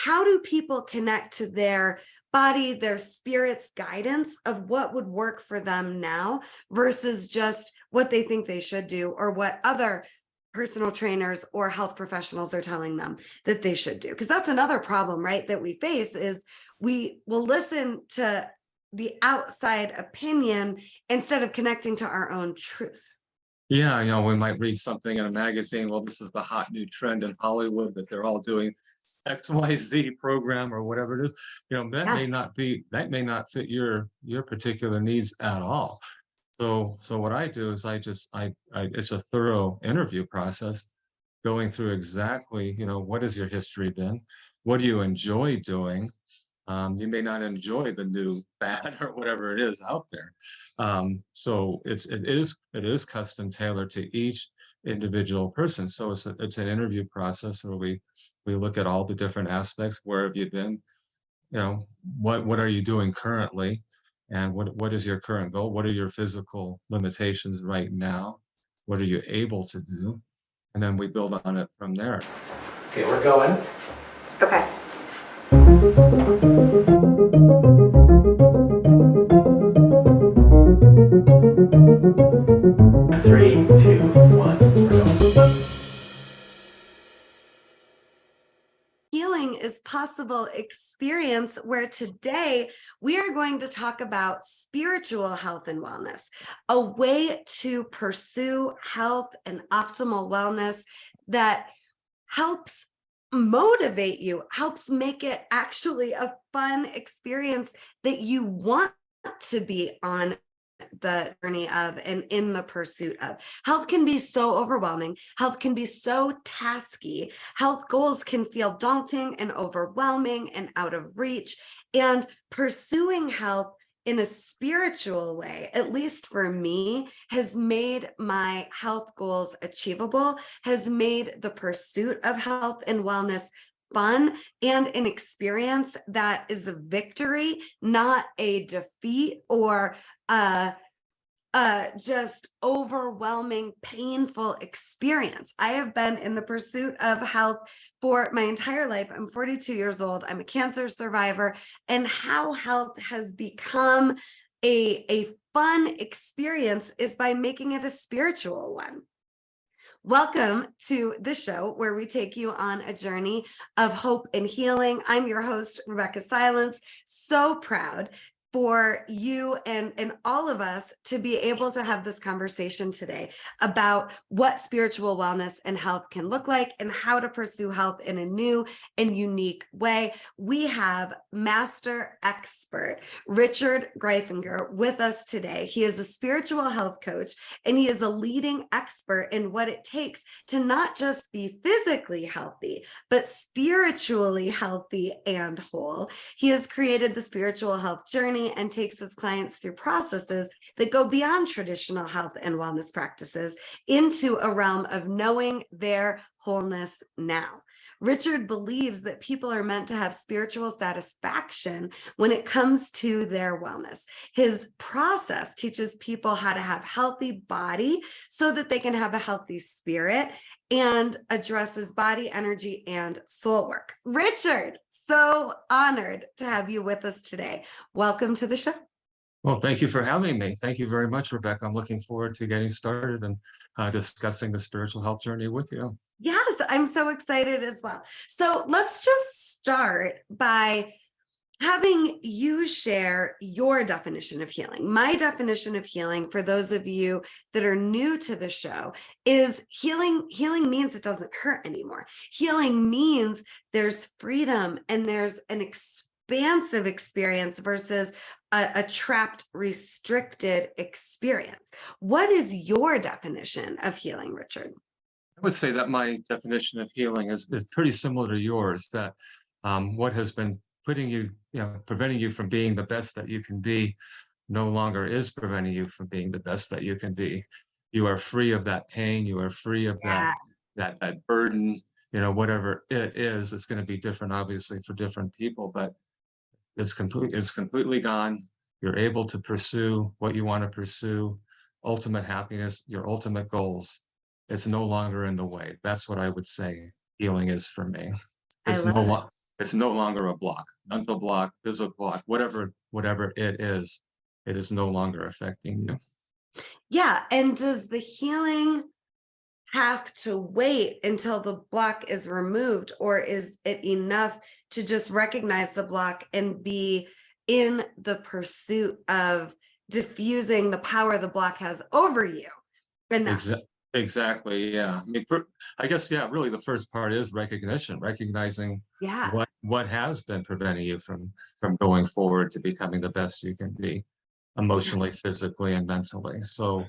how do people connect to their body, their spirit's guidance of what would work for them now versus just what they think they should do or what other personal trainers or health professionals are telling them that they should do? Because that's another problem, right, that we face is we will listen to the outside opinion instead of connecting to our own truth. Yeah, we might read something in a magazine. Well, this is the hot new trend in Hollywood that they're all doing XYZ program or whatever it is. That Yeah. may not fit your particular needs at all. So what I do is it's a thorough interview process, going through exactly, what has your history been? What do you enjoy doing? You may not enjoy the new fad or whatever it is out there. So it is custom tailored to each individual person. So it's an interview process where we look at all the different aspects. Where have you been? What are you doing currently? And what is your current goal? What are your physical limitations right now? What are you able to do? And then we build on it from there. Okay, we're going. Okay. 3, 2, 1, we're going. Healing is possible experience, where today we are going to talk about spiritual health and wellness, a way to pursue health and optimal wellness that helps motivate you, helps make it actually a fun experience that you want to be on the journey of and in the pursuit of. Health can be so overwhelming. Health can be so tasky. Health goals can feel daunting and overwhelming and out of reach. And pursuing health in a spiritual way, at least for me, has made my health goals achievable, has made the pursuit of health and wellness fun and an experience that is a victory, not a defeat or just overwhelming, painful experience. I have been in the pursuit of health for my entire life. I'm 42 years old. I'm a cancer survivor, and how health has become a fun experience is by making it a spiritual one. Welcome to the show where we take you on a journey of hope and healing. I'm your host, Rebeccah Silence. So proud for you and all of us to be able to have this conversation today about what spiritual wellness and health can look like and how to pursue health in a new and unique way. We have master expert Richard Greifinger with us today. He is a spiritual health coach, and he is a leading expert in what it takes to not just be physically healthy, but spiritually healthy and whole. He has created the Spiritual Health Journey and takes his clients through processes that go beyond traditional health and wellness practices into a realm of knowing their wholeness now. Richard believes that people are meant to have spiritual satisfaction when it comes to their wellness. His process teaches people how to have healthy body so that they can have a healthy spirit, and addresses body, energy, and soul work. Richard, so honored to have you with us today. Welcome to the show. Well, thank you for having me. Thank you very much, Rebeccah. I'm looking forward to getting started and discussing the spiritual health journey with you. Yes, I'm so excited as well. So let's just start by having you share your definition of healing. My definition of healing, for those of you that are new to the show, is healing means it doesn't hurt anymore. Healing means there's freedom and there's an expansive experience versus a trapped, restricted experience. What is your definition of healing, Richard? I would say that my definition of healing is pretty similar to yours, that what has been putting you, preventing you from being the best that you can be, no longer is preventing you from being the best that you can be. You are free of that pain. You are free of that burden. Whatever it is, it's going to be different, obviously, for different people, but it's completely gone. You're able to pursue what you want to pursue, ultimate happiness, your ultimate goals. It's no longer in the way. That's what I would say healing is for me. I It's love no it. longer. it's no longer a block, mental block, physical block, whatever it is no longer affecting you. Yeah. And does the healing have to wait until the block is removed, or is it enough to just recognize the block and be in the pursuit of diffusing the power the block has over you enough? Exactly. Yeah. I mean, I guess, yeah, really the first part is recognition, recognizing Yeah. what has been preventing you from going forward to becoming the best you can be, Yeah. emotionally, physically, and mentally. So,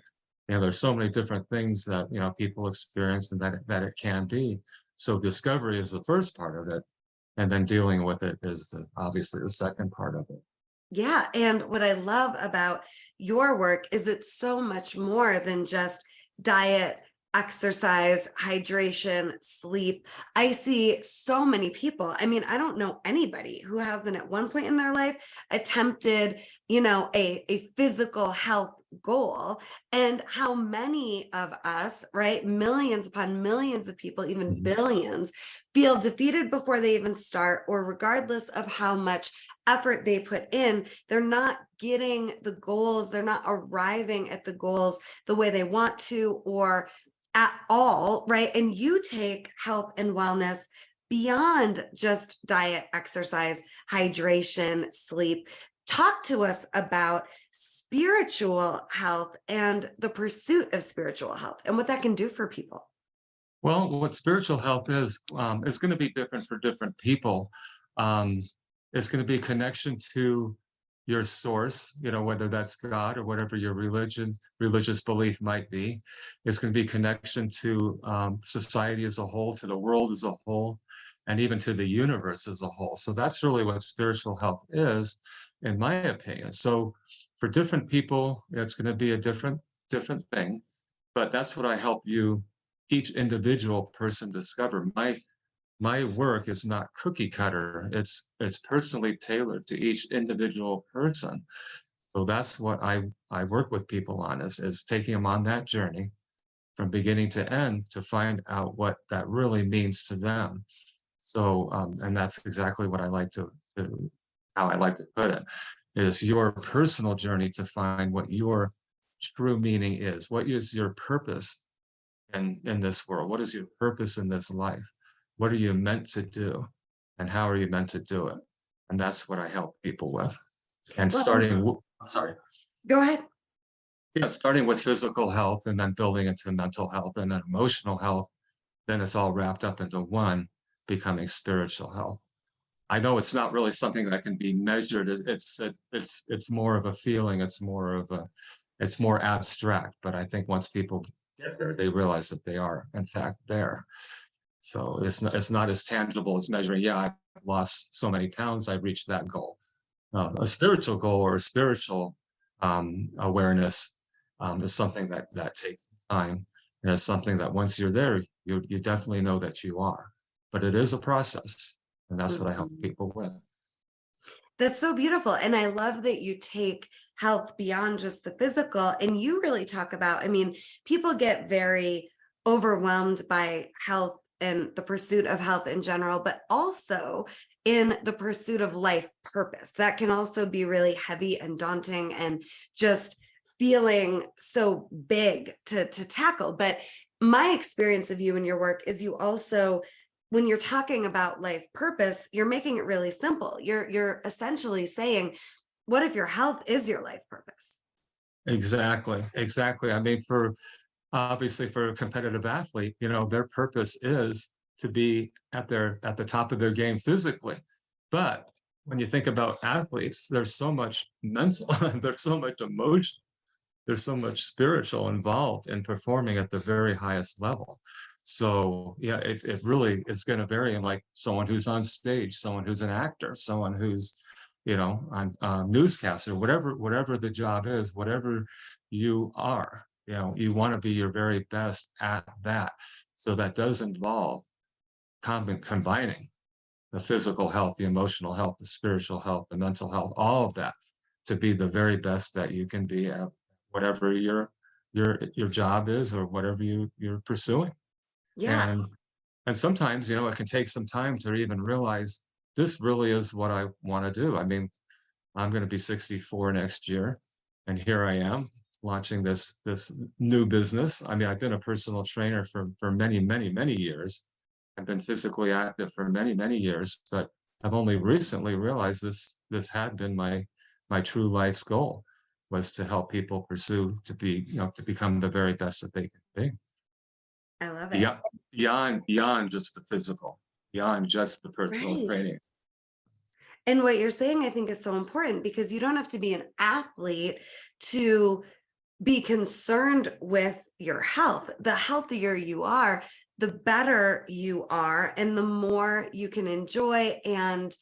there's so many different things that, people experience and that it can be. So discovery is the first part of it. And then dealing with it is obviously the second part of it. Yeah. And what I love about your work is it's so much more than just diet, exercise, hydration, sleep. I see so many people. I mean, I don't know anybody who hasn't at one point in their life attempted, a physical health goal. And how many of us, right? Millions upon millions of people, even Mhm. billions, feel defeated before they even start, or regardless of how much effort they put in, they're not getting the goals, they're not arriving at the goals the way they want to, or at all, right? And you take health and wellness beyond just diet, exercise, hydration, sleep. Talk to us about spiritual health and the pursuit of spiritual health and what that can do for people. Well, what spiritual health is going to be different for different people. Um, it's going to be connection to your source, whether that's God or whatever your religious belief might be. It's going to be connection to society as a whole, to the world as a whole, and even to the universe as a whole. So that's really what spiritual health is, in my opinion. So for different people, it's going to be a different thing. But that's what I help each individual person discover. My work is not cookie cutter. It's personally tailored to each individual person. So that's what I work with people on, is taking them on that journey from beginning to end to find out what that really means to them. So and that's exactly what how I like to put it. It is your personal journey to find what your true meaning is. What is your purpose in this world? What is your purpose in this life? What are you meant to do? And how are you meant to do it? And that's what I help people with. And Well, I'm sorry. go ahead. Yeah, starting with physical health and then building into mental health and then emotional health, then it's all wrapped up into one, becoming spiritual health. I know it's not really something that can be measured. It's more of a feeling. It's more abstract. But I think once people get there, they realize that they are in fact there. So it's not as tangible as measuring. Yeah, I've lost so many pounds. I've reached that goal. A spiritual goal or a spiritual awareness is something that takes time, and it's something that once you're there, you definitely know that you are. But it is a process, and that's what I help Mhm. people with. That's so beautiful. And I love that you take health beyond just the physical. And you really talk about, I mean, people get very overwhelmed by health and the pursuit of health in general, but also in the pursuit of life purpose. That can also be really heavy and daunting and just feeling so big to tackle. But my experience of you and your work is you also, when you're talking about life purpose, you're making it really simple. You're essentially saying, what if your health is your life purpose? Exactly. I mean, obviously for a competitive athlete, their purpose is to be at the top of their game physically. But when you think about athletes, there's so much mental, there's so much emotion, there's so much spiritual involved in performing at the very highest level. So yeah, it really is going to vary in, like, someone who's on stage, someone who's an actor, someone who's on newscaster, whatever the job is, whatever you are, you want to be your very best at that. So that does involve combining the physical health, the emotional health, the spiritual health, the mental health, all of that, to be the very best that you can be at whatever your job is, or whatever you're pursuing. Yeah. And sometimes, it can take some time to even realize this really is what I want to do. I mean, I'm going to be 64 next year, and here I am launching this new business. I mean, I've been a personal trainer for many, many, many years. I've been physically active for many, many years, but I've only recently realized this had been my true life's goal, was to help people pursue to be, to become the very best that they can be. I love it. Beyond beyond just the physical, beyond just the personal Right. training. And what you're saying, I think, is so important because you don't have to be an athlete to be concerned with your health. The healthier you are, the better you are, and the more you can enjoy and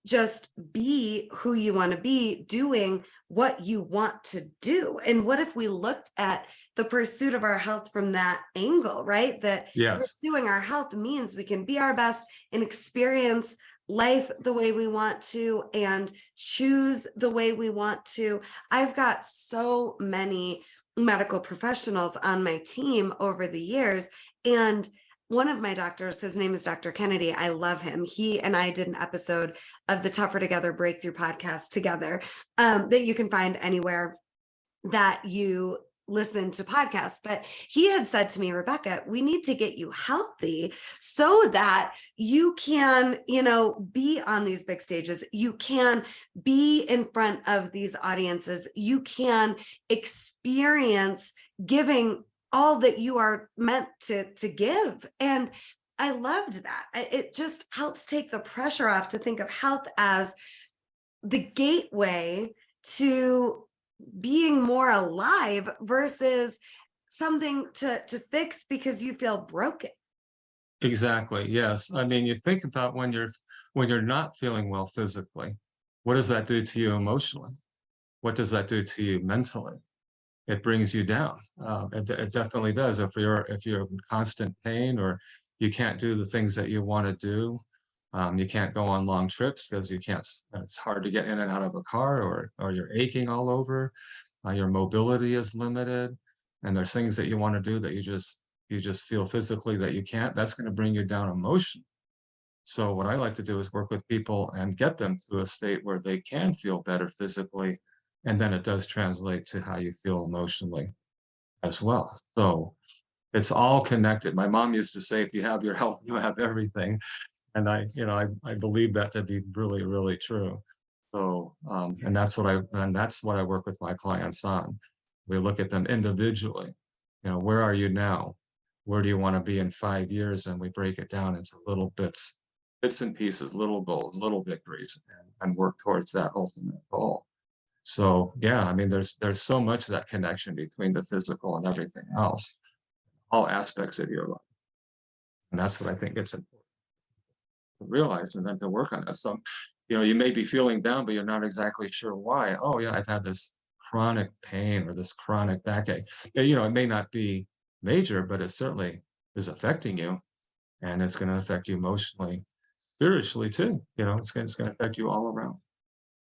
just be who you want to be, doing what you want to do. And what if we looked at the pursuit of our health from that angle, right? That Yes, pursuing our health means we can be our best and experience life the way we want to and choose the way we want to. I've got so many medical professionals on my team over the years, and one of my doctors, his name is Dr. Kennedy. I love him. He and I did an episode of the Tougher Together Breakthrough podcast together, that you can find anywhere that you listen to podcasts. But he had said to me, Rebecca, we need to get you healthy so that you can, be on these big stages. You can be in front of these audiences. You can experience giving all that you are meant to give. And I loved that. It just helps take the pressure off to think of health as the gateway to being more alive versus something to fix because you feel broken. exactly. Yes. I mean, you think about when you're not feeling well physically, what does that do to you emotionally? What does that do to you mentally? It brings you down. It definitely does. If you're in constant pain, or you can't do the things that you want to do, you can't go on long trips because you can't. It's hard to get in and out of a car, or you're aching all over. Your mobility is limited, and there's things that you want to do that you just feel physically that you can't. That's going to bring you down emotionally. So what I like to do is work with people and get them to a state where they can feel better physically, and then it does translate to how you feel emotionally as well. So it's all connected. My mom used to say, if you have your health, you have everything. And I believe that to be really, really true. So, and that's what I work with my clients on. We look at them individually. Where are you now? Where do you want to be in 5 years? And we break it down into little bits and pieces, little goals, little victories, and work towards that ultimate goal. So yeah, I mean, there's so much that connection between the physical and everything else, all aspects of your life. And that's what I think it's important to realize and then to work on it. So, you may be feeling down, but you're not exactly sure why. Oh yeah, I've had this chronic pain or this chronic backache. Yeah, it may not be major, but it certainly is affecting you, and it's going to affect you emotionally, spiritually too. It's going to affect you all around.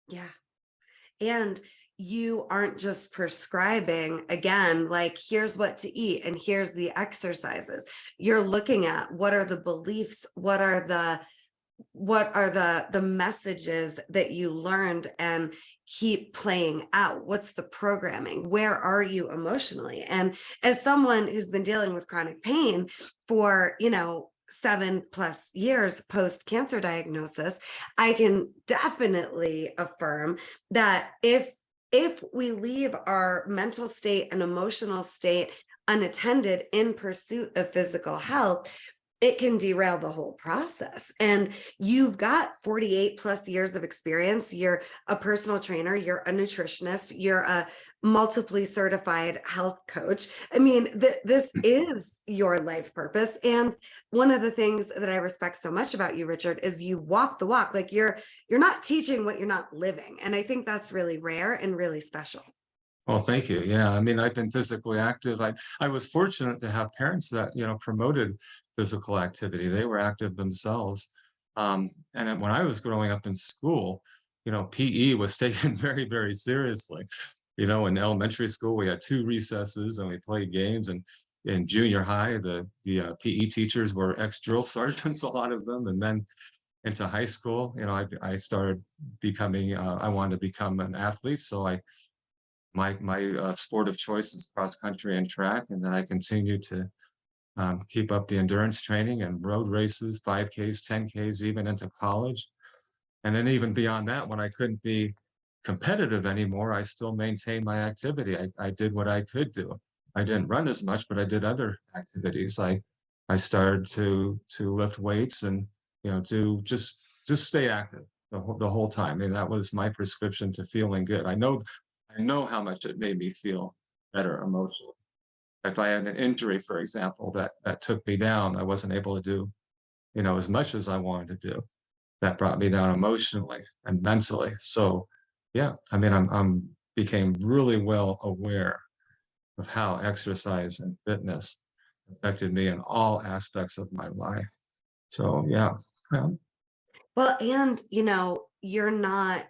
Yeah. And you aren't just prescribing, again, like, here's what to eat and here's the exercises. You're looking at what are the beliefs, what are the messages that you learned and keep playing out. What's the programming? Where are you emotionally? And as someone who's been dealing with chronic pain for 7+ years post cancer diagnosis, I can definitely affirm that if we leave our mental state and emotional state unattended in pursuit of physical health, it can derail the whole process. And you've got 48+ years of experience. You're a personal trainer, you're a nutritionist, you're a multiply certified health coach. I mean, this is your life purpose. And one of the things that I respect so much about you, Richard, is you walk the walk. Like, you're not teaching what you're not living. And I think that's really rare and really special. Well, thank you. Yeah, I mean, I've been physically active. I was fortunate to have parents that promoted physical activity. They were active themselves. When I was growing up in school, PE was taken very, very seriously. In elementary school, we had 2 recesses and we played games. And in junior high, the PE teachers were ex-drill sergeants, a lot of them. And then into high school, I started becoming, I wanted to become an athlete. So my sport of choice is cross country and track. And then I continued to keep up the endurance training and road races, 5Ks, 10Ks, even into college. And then even beyond that, when I couldn't be competitive anymore, I still maintained my activity. I did what I could do. I didn't run as much, but I did other activities. I started to lift weights and do just stay active the whole time. And that was my prescription to feeling good. I know how much it made me feel better emotionally. If I had an injury, for example, that took me down, I wasn't able to do as much as I wanted to do. That brought me down emotionally and mentally. So, yeah, I mean, I'm became really well aware of how exercise and fitness affected me in all aspects of my life. So, yeah, um, Well, and you're not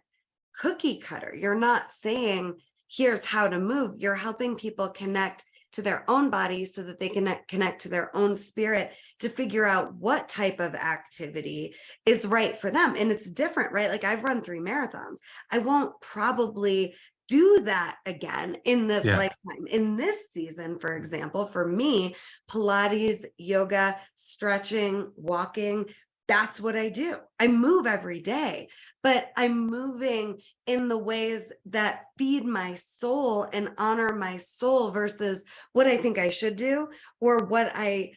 cookie cutter. You're not saying, here's how to move. You're helping people connect to their own body so that they can connect to their own spirit to figure out what type of activity is right for them. And it's different, right? Like I've run 3 marathons. I won't probably do that again in this yes, lifetime. In this season, for example, for me, Pilates, yoga, stretching, walking, that's what I do. I move every day, but I'm moving in the ways that feed my soul and honor my soul versus what I think I should do or what I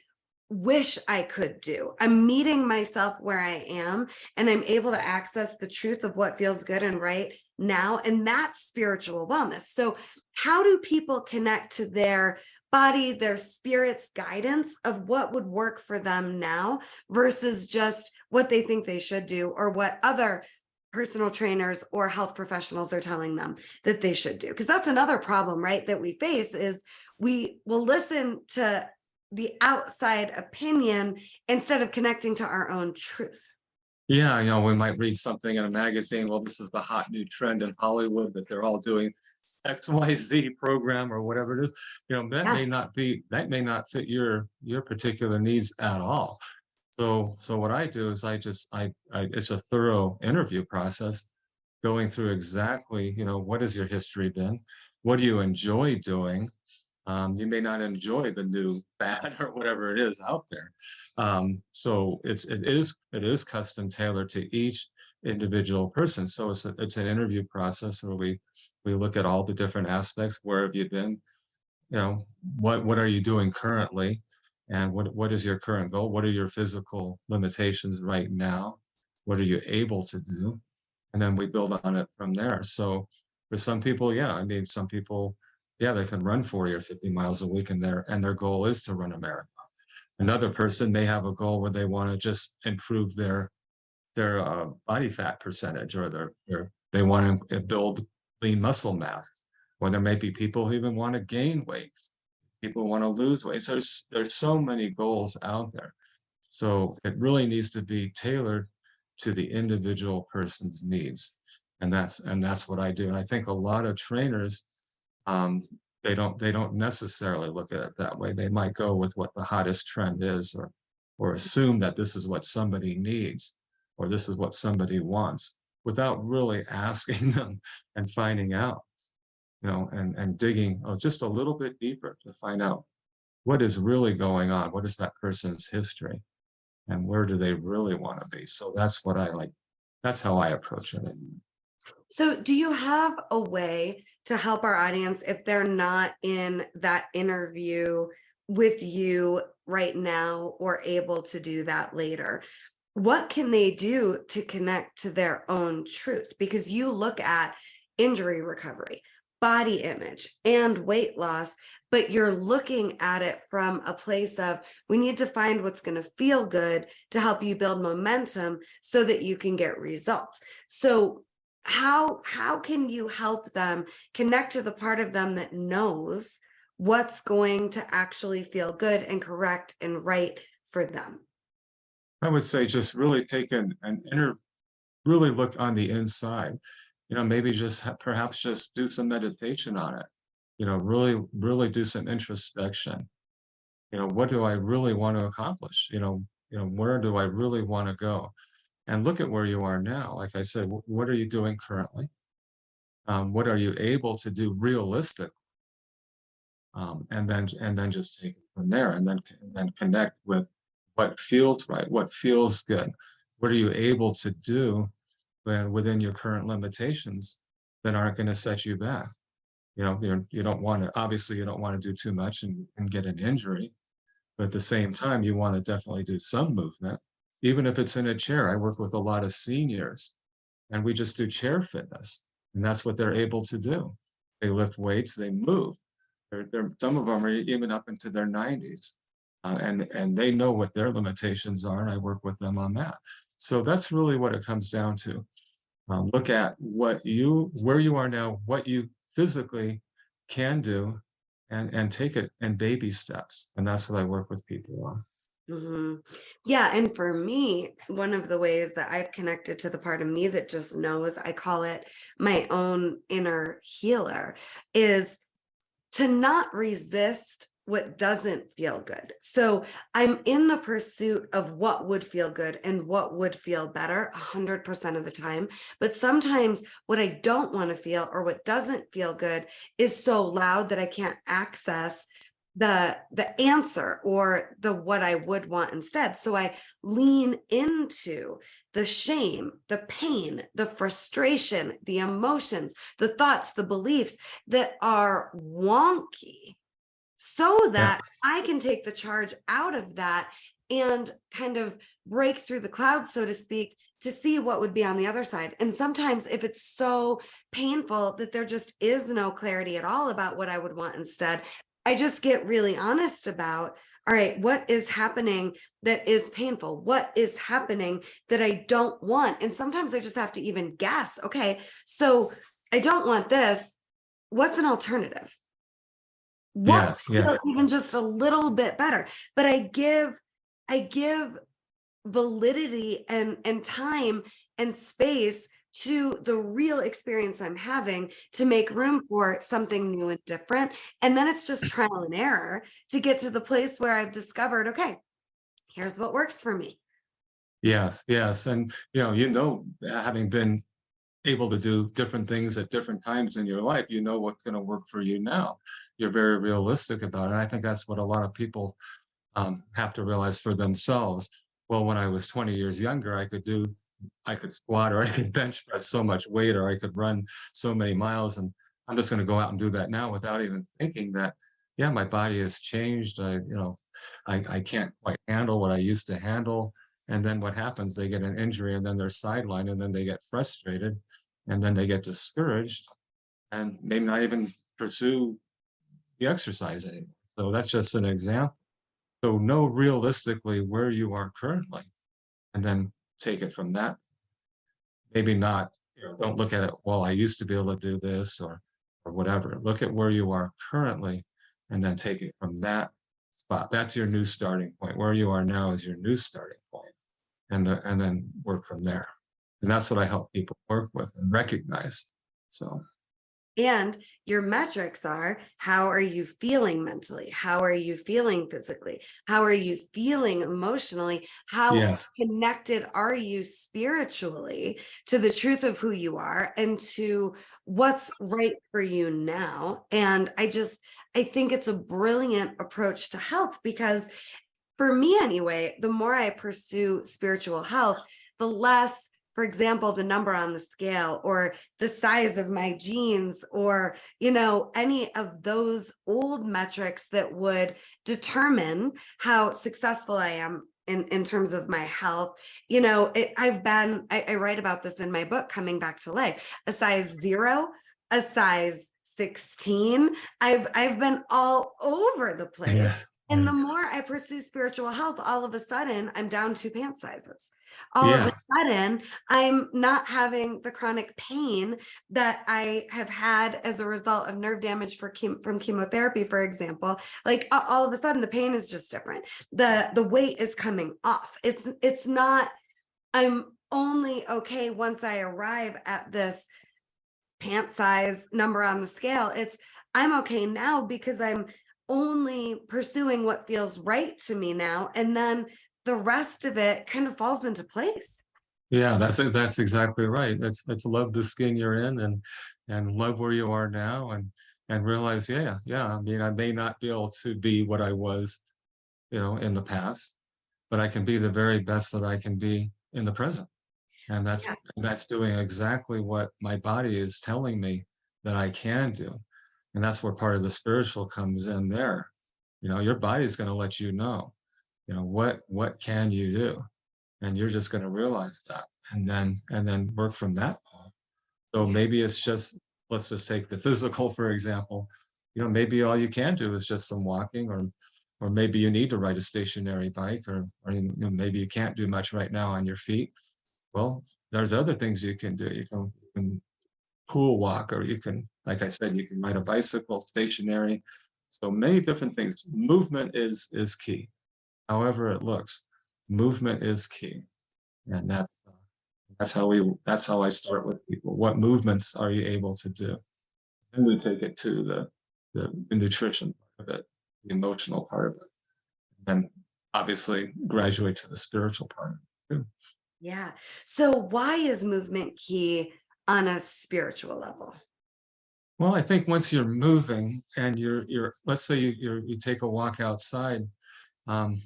wish I could do. I'm meeting myself where I am and I'm able to access the truth of what feels good and right now. And that's spiritual wellness. So, how do people connect to their body, their spirit's guidance of what would work for them now versus just what they think they should do or what other personal trainers or health professionals are telling them that they should do? Because that's another problem, right, that we face is we will listen to the outside opinion instead of connecting to our own truth. yeah, we might read something in a magazine. Well, this is the hot new trend in Hollywood that they're all doing XYZ program or whatever it is. Yeah. That may not fit your particular needs at all. So what I do is I it's a thorough interview process, going through exactly, what has your history been? What do you enjoy doing? You may not enjoy the new fad or whatever it is out there. So it is custom tailored to each individual person. So it's an interview process where we look at all the different aspects. Where have you been? What are you doing currently? And what is your current goal? What are your physical limitations right now? What are you able to do? And then we build on it from there. So for some people, yeah, I mean, some people, yeah, they can run 40 or 50 miles a week and their goal is to run a marathon. Another person may have a goal where they want to just improve their body fat percentage, or they want to build lean muscle mass. Or there may be people who even want to gain weight. People want to lose weight. So there's so many goals out there. So it really needs to be tailored to the individual person's needs. And that's what I do. And I think a lot of trainers, um, they don't necessarily look at it that way. They might go with what the hottest trend is, or assume that this is what somebody needs, or this is what somebody wants, without really asking them and finding out, and digging just a little bit deeper to find out what is really going on. What is that person's history? And where do they really want to be? So that's what I like. That's how I approach it. So, do you have a way to help our audience if they're not in that interview with you right now or able to do that later? What can they do to connect to their own truth? Because you look at injury recovery, body image, and weight loss, but you're looking at it from a place of we need to find what's going to feel good to help you build momentum so that you can get results. So how can you help them connect to the part of them that knows what's going to actually feel good and correct and right for them? I would say just really take an inner, really look on the inside. Maybe just perhaps just do some meditation on it. Really, really do some introspection. What do I really want to accomplish? Where do I really want to go? and look at where you are now. Like I said, what are you doing currently? What are you able to do realistic? And then just take it from there, and then connect with what feels right, what feels good. What are you able to do within your current limitations that aren't going to set you back? You don't want to, obviously, you don't want to do too much and get an injury, but at the same time, you want to definitely do some movement, even if it's in a chair. I work with a lot of seniors, and we just do chair fitness, and that's what they're able to do. They lift weights, they move. Some of them are even up into their 90s, and they know what their limitations are, and I work with them on that. So that's really what it comes down to. Look at where you are now, what you physically can do, and take it in baby steps. And that's what I work with people on. Yeah. And for me, one of the ways that I've connected to the part of me that just knows, I call it my own inner healer, is to not resist what doesn't feel good. So I'm in the pursuit of what would feel good and what would feel better 100% of the time. But sometimes what I don't want to feel or what doesn't feel good is so loud that I can't access the answer or the what I would want instead. So I lean into the shame, the pain, the frustration, the emotions, the thoughts, the beliefs that are wonky, so Yeah. that I can take the charge out of that and kind of break through the clouds, so to speak, to see what would be on the other side. And sometimes if it's so painful that there just is no clarity at all about what I would want instead, I just get really honest about, all right, what is happening that is painful? What is happening that I don't want? And sometimes I just have to even guess, okay, so I don't want this. What's an alternative? What Yes, feels yes. even just a little bit better? But I give validity and time and space to the real experience I'm having to make room for something new and different. And then it's just trial and error to get to the place where I've discovered, okay, here's what works for me. Yes, yes. And having been able to do different things at different times in your life, you know what's going to work for you now. You're very realistic about it. And I think that's what a lot of people have to realize for themselves. Well, when I was 20 years younger, I could squat, or I could bench press so much weight, or I could run so many miles. And I'm just going to go out and do that now without even thinking that, yeah, my body has changed. I can't quite handle what I used to handle. And then what happens? They get an injury, and then they're sidelined, and then they get frustrated, and then they get discouraged, and maybe not even pursue the exercise anymore. So that's just an example. So know realistically where you are currently, and then take it from that. Maybe not, don't look at it, well, I used to be able to do this, or whatever. Look at where you are currently, and then take it from that spot. That's your new starting point. Where you are now is your new starting point, and then work from there. And that's what I help people work with and recognize. So And your metrics are, how are you feeling mentally? How are you feeling physically? How are you feeling emotionally? How yes, connected are you spiritually to the truth of who you are and to what's right for you now? And I think it's a brilliant approach to health, because for me anyway, the more I pursue spiritual health, the less, for example, the number on the scale or the size of my jeans or, any of those old metrics that would determine how successful I am in terms of my health. I write about this in my book, Coming Back to Life, a size 0, a size 16. I've been all over the place. yeah, And yeah, the more I pursue spiritual health, all of a sudden I'm down 2 pant sizes. All of a yeah, sudden, I'm not having the chronic pain that I have had as a result of nerve damage from chemotherapy, for example. Like all of a sudden, the pain is just different. The weight is coming off. It's not. I'm only okay once I arrive at this pant size number on the scale. I'm okay now because I'm only pursuing what feels right to me now, and then the rest of it kind of falls into place. Yeah, that's exactly right. It's love the skin you're in, and love where you are now, and realize, yeah. I mean, I may not be able to be what I was, in the past, but I can be the very best that I can be in the present. And Yeah. that's doing exactly what my body is telling me that I can do. And that's where part of the spiritual comes in there. Your body's going to let you know, what can you do? And you're just going to realize that, and then work from that point. So Yeah. maybe it's just, let's just take the physical, for example. Maybe all you can do is just some walking, or maybe you need to ride a stationary bike, or maybe you can't do much right now on your feet. Well, there's other things you can do. You can pool walk, or you can, like I said, you can ride a bicycle, stationary. So many different things. Movement is key. However it looks, movement is key. And that's how I start with people. What movements are you able to do? And we take it to the nutrition part of it, the emotional part of it, and obviously graduate to the spiritual part of it too. Yeah. So why is movement key on a spiritual level? Well, I think once you're moving and you're let's say you take a walk outside, um,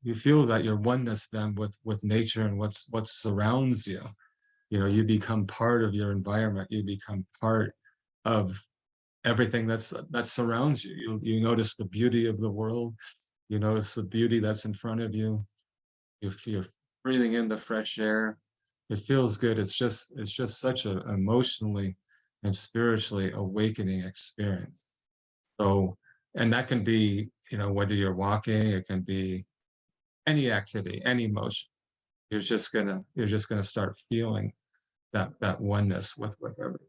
you feel that your oneness then with nature and what surrounds you. You become part of your environment. You become part of everything that surrounds you. You notice the beauty of the world. You notice the beauty that's in front of you. You're breathing in the fresh air. It feels good. It's just such an emotionally and spiritually awakening experience. So, and that can be, whether you're walking, it can be any activity, any motion. You're just gonna start feeling that oneness with everything.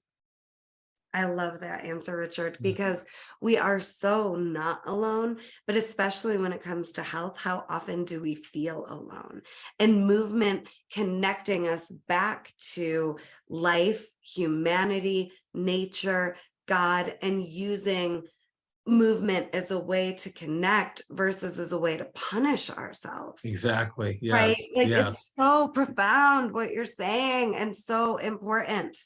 I love that answer, Richard, Mhm. because we are so not alone, but especially when it comes to health, how often do we feel alone? And movement connecting us back to life, humanity, nature, God, and using movement as a way to connect versus as a way to punish ourselves. Exactly. Right? Yes. Like it's Yes. so profound what you're saying and so important.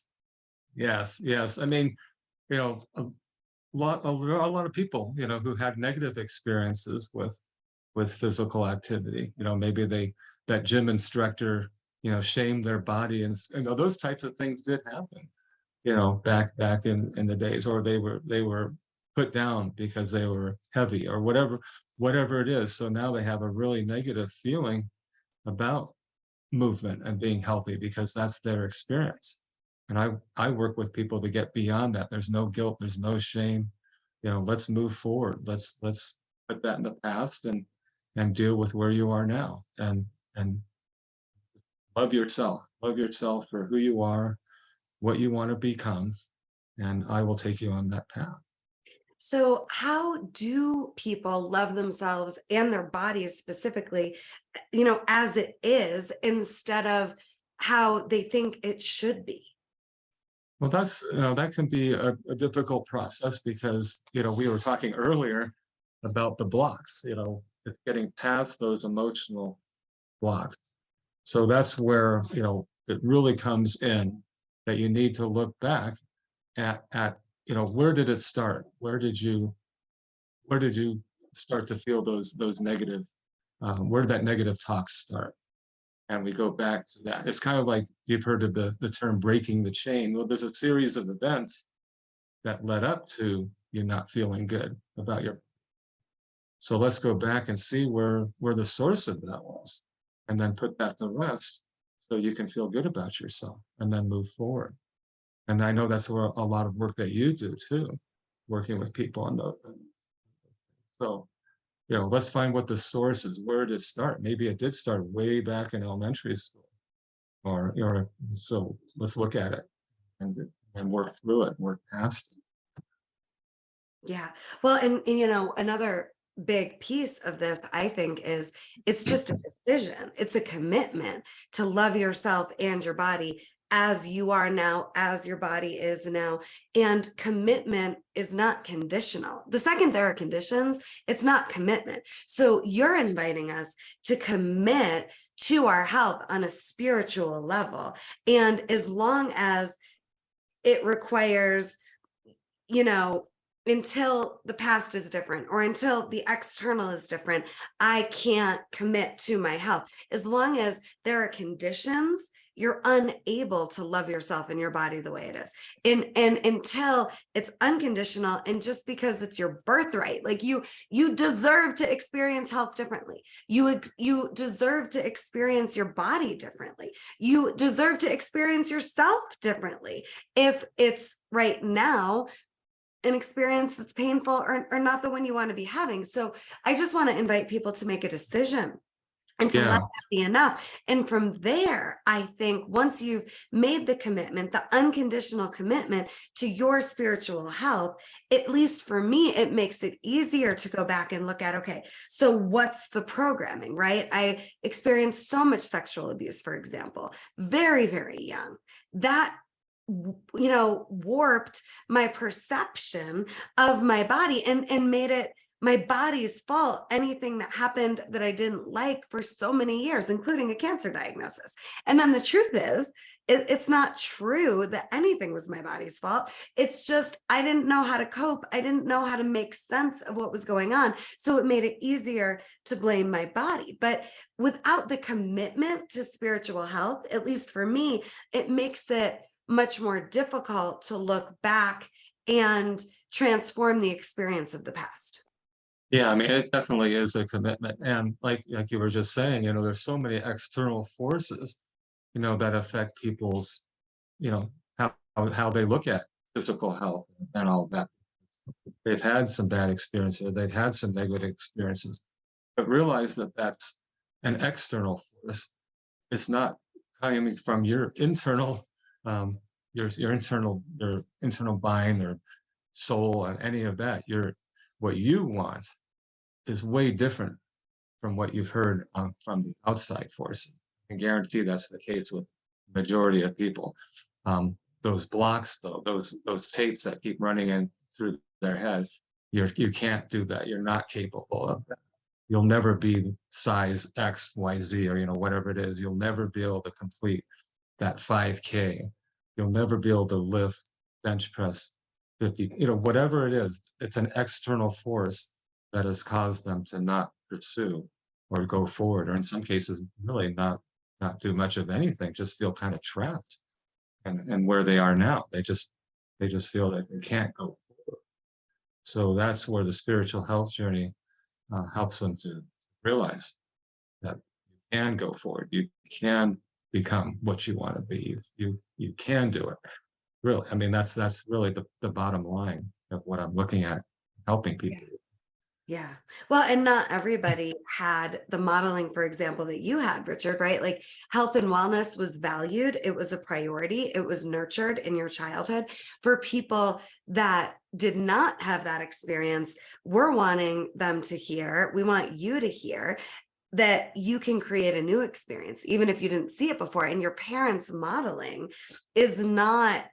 Yes. Yes. I mean, a lot of people, who had negative experiences with physical activity. Maybe that gym instructor, shamed their body, and those types of things did happen. Back in the days, or they were put down because they were heavy, or whatever it is. So now they have a really negative feeling about movement and being healthy because that's their experience. And I work with people to get beyond that. There's no guilt, there's no shame. Let's move forward. Let's put that in the past, and deal with where you are now, and love yourself. Love yourself for who you are, what you want to become, and I will take you on that path. So, how do people love themselves and their bodies specifically, as it is, instead of how they think it should be? Well, that can be a difficult process because we were talking earlier about the blocks. It's getting past those emotional blocks. So that's where it really comes in, that you need to look back at where did it start? Where did you start to feel those negative? Where did that negative talk start? And we go back to that. It's kind of like you've heard of the term breaking the chain. Well, there's a series of events that led up to you not feeling good about your. So let's go back and see where the source of that was, and then put that to rest, so you can feel good about yourself, and then move forward. And I know that's where a lot of work that you do too, working with people on the. So let's find what the source is. Where did it start? Maybe it did start way back in elementary school, or so let's look at it, and work through it, work past it. Yeah. Well, and another big piece of this, I think, is it's just a decision. It's a commitment to love yourself and your body as you are now, as your body is now. And commitment is not conditional. The second there are conditions, it's not commitment. So you're inviting us to commit to our health on a spiritual level. And as long as it requires, until the past is different or until the external is different, I can't commit to my health. As long as there are conditions, you're unable to love yourself and your body the way it is. And until it's unconditional, and just because it's your birthright, like you deserve to experience health differently. You deserve to experience your body differently. You deserve to experience yourself differently. If it's right now an experience that's painful or not the one you want to be having. So I just want to invite people to make a decision and to let that be enough. And from there, I think once you've made the commitment, the unconditional commitment to your spiritual health, at least for me, it makes it easier to go back and look at, okay, so what's the programming, right? I experienced so much sexual abuse, for example, very, very young. That warped my perception of my body and made it my body's fault. Anything that happened that I didn't like for so many years, including a cancer diagnosis. And then the truth is, it's not true that anything was my body's fault. It's just, I didn't know how to cope. I didn't know how to make sense of what was going on. So it made it easier to blame my body. But without the commitment to spiritual health, at least for me, it makes it much more difficult to look back and transform the experience of the past. Yeah, I mean, it definitely is a commitment. And like you were just saying, there's so many external forces, that affect people's, how they look at physical health and all of that. They've had some bad experiences, they've had some negative experiences, but realize that that's an external force. It's not coming from your internal your internal mind or soul and any of that. What you want is way different from what you've heard from the outside forces. I can guarantee that's the case with the majority of people. Those blocks, though, those tapes that keep running in through their head, you can't do that. You're not capable of that. You'll never be size X, Y, Z, or whatever it is. You'll never be able to complete that 5K. You'll never be able to lift, bench press 50, whatever it is. It's an external force that has caused them to not pursue or go forward, or in some cases, really not do much of anything, just feel kind of trapped. And where they are now, they just feel that they can't go forward. So that's where the spiritual health journey helps them to realize that you can go forward. You can become what you want to be. You can do it. Really, I mean, that's really the bottom line of what I'm looking at, helping people. Yeah. Well, and not everybody had the modeling, for example, that you had, Richard, right? Like health and wellness was valued. It was a priority. It was nurtured in your childhood. For people that did not have that experience, we're wanting them to hear, we want you to hear that you can create a new experience, even if you didn't see it before. And your parents' modeling is not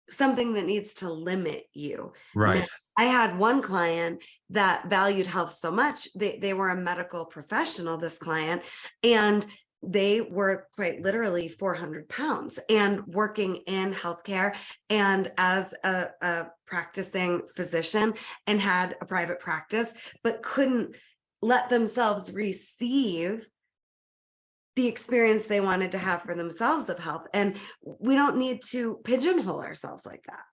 something that needs to limit you. Right. Now, I had one client that valued health so much. They were a medical professional, this client, and they were quite literally 400 pounds and working in healthcare and as a practicing physician and had a private practice, but couldn't let themselves receive the experience they wanted to have for themselves of health. And we don't need to pigeonhole ourselves like that.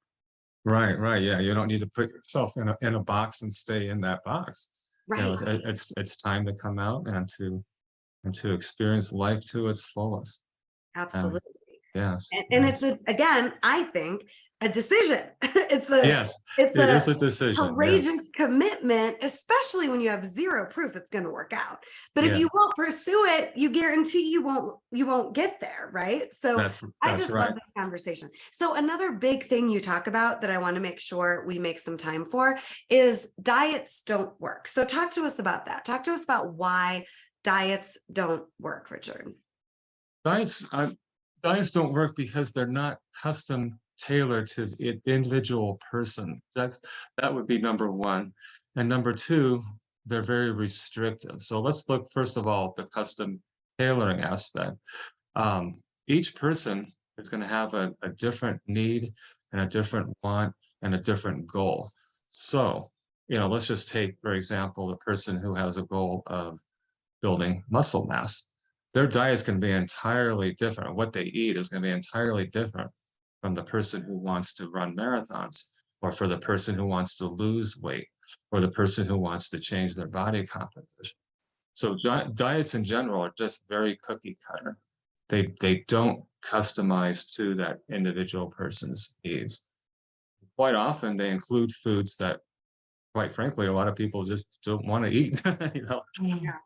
Right. Yeah. You don't need to put yourself in a box and stay in that box. Right. It's time to come out and to experience life to its fullest. Absolutely. Yes. And it's again, I think, a decision. It's a decision. Courageous commitment, especially when you have zero proof it's going to work out. But if you won't pursue it, you guarantee you won't get there, right? So I just love this conversation. So another big thing you talk about that I want to make sure we make some time for is diets don't work. So talk to us about that. Talk to us about why diets don't work, Richard. Diets Diets don't work because they're not custom tailored to the individual person. That would be number one. And number two, they're very restrictive. So let's look first of all at the custom tailoring aspect. Each person is going to have a different need and a different want and a different goal. So, let's just take, for example, the person who has a goal of building muscle mass. Their diet is going to be entirely different. What they eat is going to be entirely different from the person who wants to run marathons, or for the person who wants to lose weight, or the person who wants to change their body composition. So diets in general are just very cookie cutter. They don't customize to that individual person's needs. Quite often they include foods that, quite frankly, a lot of people just don't want to eat.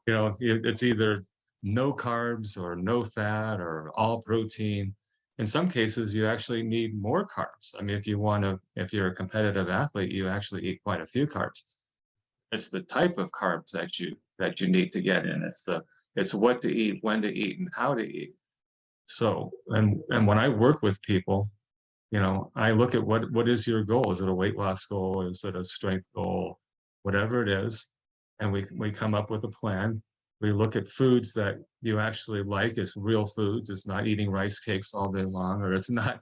It's either no carbs or no fat or all protein. In some cases, you actually need more carbs. I mean, if you're a competitive athlete, you actually eat quite a few carbs. It's the type of carbs that you need to get in. It's what to eat, when to eat, and how to eat. So, and when I work with people, I look at what is your goal? Is it a weight loss goal? Is it a strength goal? Whatever it is, and we come up with a plan. We look at foods that you actually like as real foods. It's not eating rice cakes all day long, or it's not,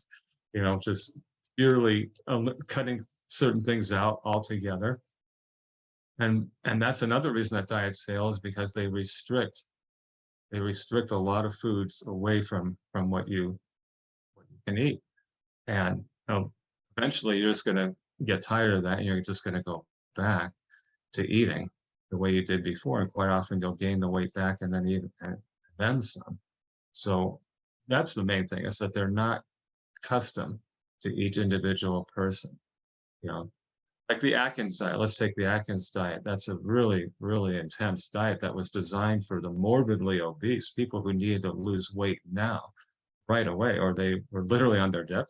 just purely cutting certain things out altogether. And that's another reason that diets fail, is because they restrict a lot of foods away from what you can eat. And eventually you're just going to get tired of that, and you're just going to go back to eating the way you did before. And quite often you'll gain the weight back and then eat and then some. So that's the main thing, is that they're not custom to each individual person. Like the Atkins diet. Let's take the Atkins diet. That's a really, really intense diet that was designed for the morbidly obese, people who needed to lose weight now, right away, or they were literally on their death.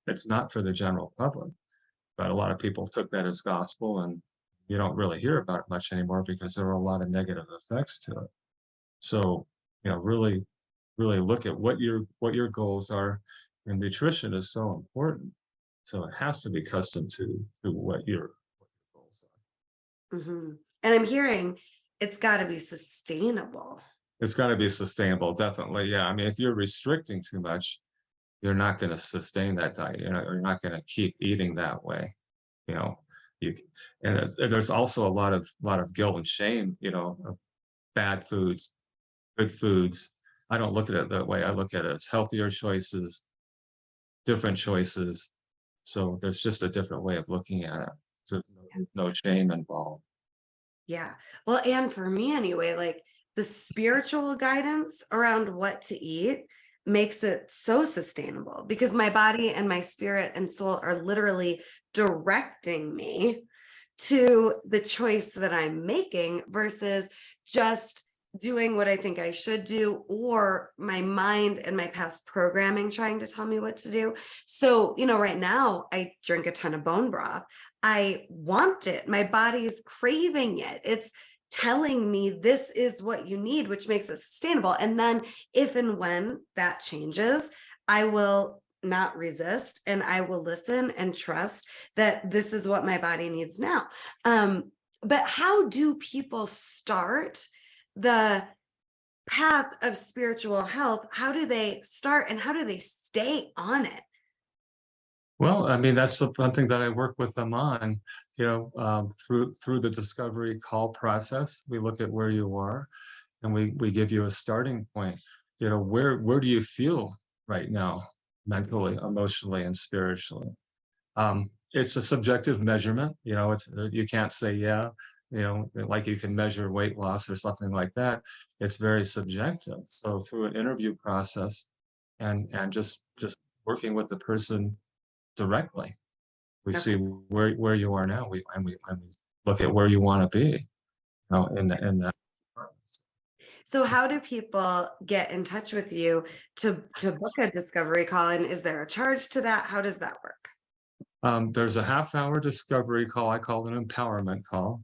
It's not for the general public, but a lot of people took that as gospel, and you don't really hear about it much anymore because there were a lot of negative effects to it. So, really, really look at what your goals are, and nutrition is so important. So it has to be custom to what your goals are. And I'm hearing it's got to be sustainable. It's got to be sustainable, definitely. Yeah. I mean, if you're restricting too much, you're not going to sustain that diet. You're not going to keep eating that way. There's also a lot of guilt and shame, of bad foods, good foods. I don't look at it that way. I look at it as healthier choices, different choices. So there's just a different way of looking at it. So no shame involved. Yeah. Well, and for me anyway, like the spiritual guidance around what to eat makes it so sustainable, because my body and my spirit and soul are literally directing me to the choice that I'm making versus just doing what I think I should do, or my mind and my past programming trying to tell me what to do. So, right now I drink a ton of bone broth. I want it. My body is craving it. It's telling me this is what you need, which makes it sustainable. And then if and when that changes, I will not resist, and I will listen and trust that this is what my body needs now. But how do people start the path of spiritual health? How do they start, and how do they stay on it? Well, I mean, that's something that I work with them on, through the discovery call process. We look at where you are, and we give you a starting point. Where do you feel right now, mentally, emotionally, and spiritually? It's a subjective measurement. You can't say, yeah, like you can measure weight loss or something like that. It's very subjective. So through an interview process and just working with the person directly, we see where you are now. We look at where you want to be, in that. So how do people get in touch with you to book a discovery call? And is there a charge to that? How does that work? There's a half-hour discovery call. I call it an empowerment call,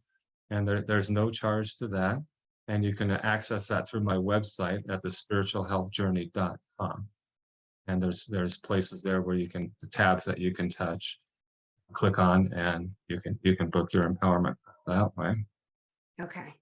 and there's no charge to that. And you can access that through my website at thespiritualhealthjourney.com. And there's places there where you can, the tabs that you can touch, click on, and you can book your empowerment that way. Okay.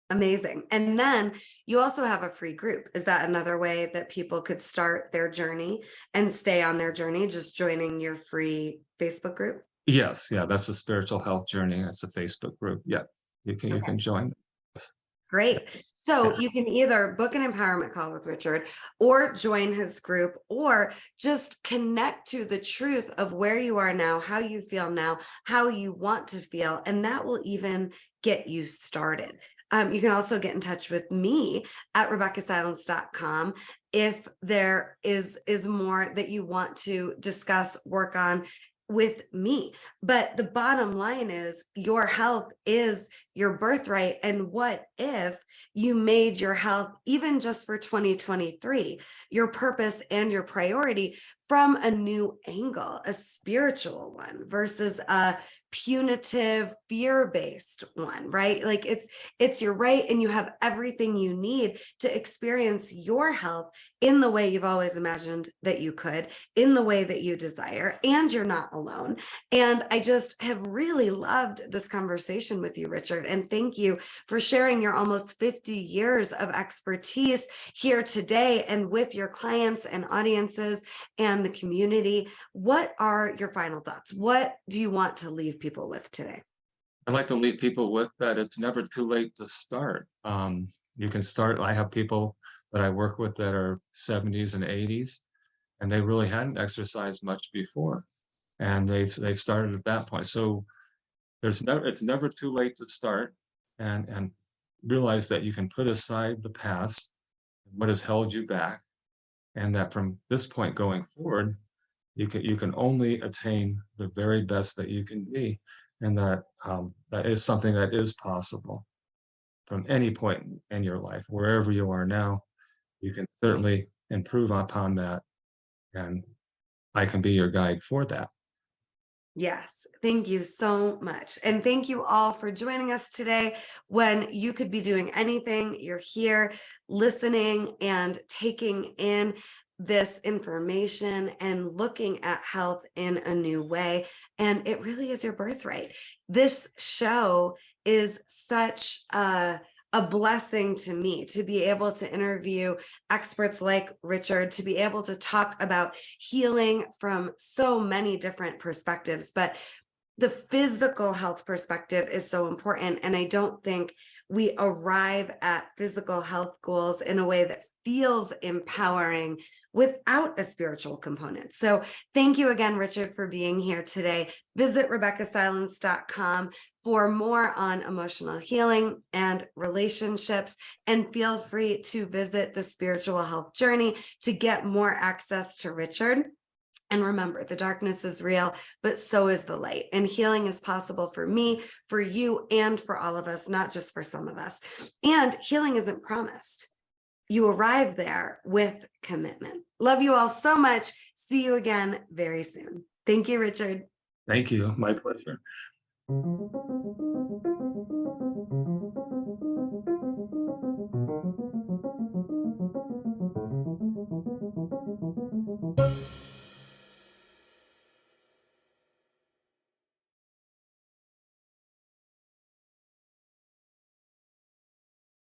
Amazing. And then you also have a free group. Is that another way that people could start their journey and stay on their journey, just joining your free Facebook group? Yes, yeah, that's the Spiritual Health Journey. That's a Facebook group. Yeah, you Okay. can join. Great. So you can either book an empowerment call with Richard or join his group or just connect to the truth of where you are now, how you feel now, how you want to feel, and that will even get you started. You can also get in touch with me at RebeccahSilence.com if there is more that you want to discuss, work on with me. But the bottom line is your health is your birthright. And what if you made your health, even just for 2023, your purpose and your priority from a new angle, a spiritual one versus a punitive, fear-based one, right? Like it's your right, and you have everything you need to experience your health in the way you've always imagined that you could, in the way that you desire, and you're not alone. And I just have really loved this conversation with you, Richard. And thank you for sharing your almost 50 years of expertise here today and with your clients and audiences and the community. What are your final thoughts? What do you want to leave people with today? I'd like to leave people with that it's never too late to start. You can start. I have people that I work with that are 70s and 80s, and they really hadn't exercised much before, and they've started at that point. So it's never too late to start, and realize that you can put aside the past, what has held you back, and that from this point going forward, you can only attain the very best that you can be, and that that is something that is possible from any point in your life, wherever you are now. You can certainly improve upon that, and I can be your guide for that. Yes, thank you so much. And thank you all for joining us today. When you could be doing anything, you're here listening and taking in this information and looking at health in a new way. And it really is your birthright. This show is such a blessing to me to be able to interview experts like Richard, to be able to talk about healing from so many different perspectives. But the physical health perspective is so important. And I don't think we arrive at physical health goals in a way that feels empowering without a spiritual component. So thank you again, Richard, for being here today. Visit RebeccahSilence.com for more on emotional healing and relationships, and feel free to visit the Spiritual Health Journey to get more access to Richard. And remember, the darkness is real, but so is the light. And healing is possible for me, for you, and for all of us, not just for some of us. And healing isn't promised. You arrive there with commitment. Love you all so much. See you again very soon. Thank you, Richard. Thank you. My pleasure.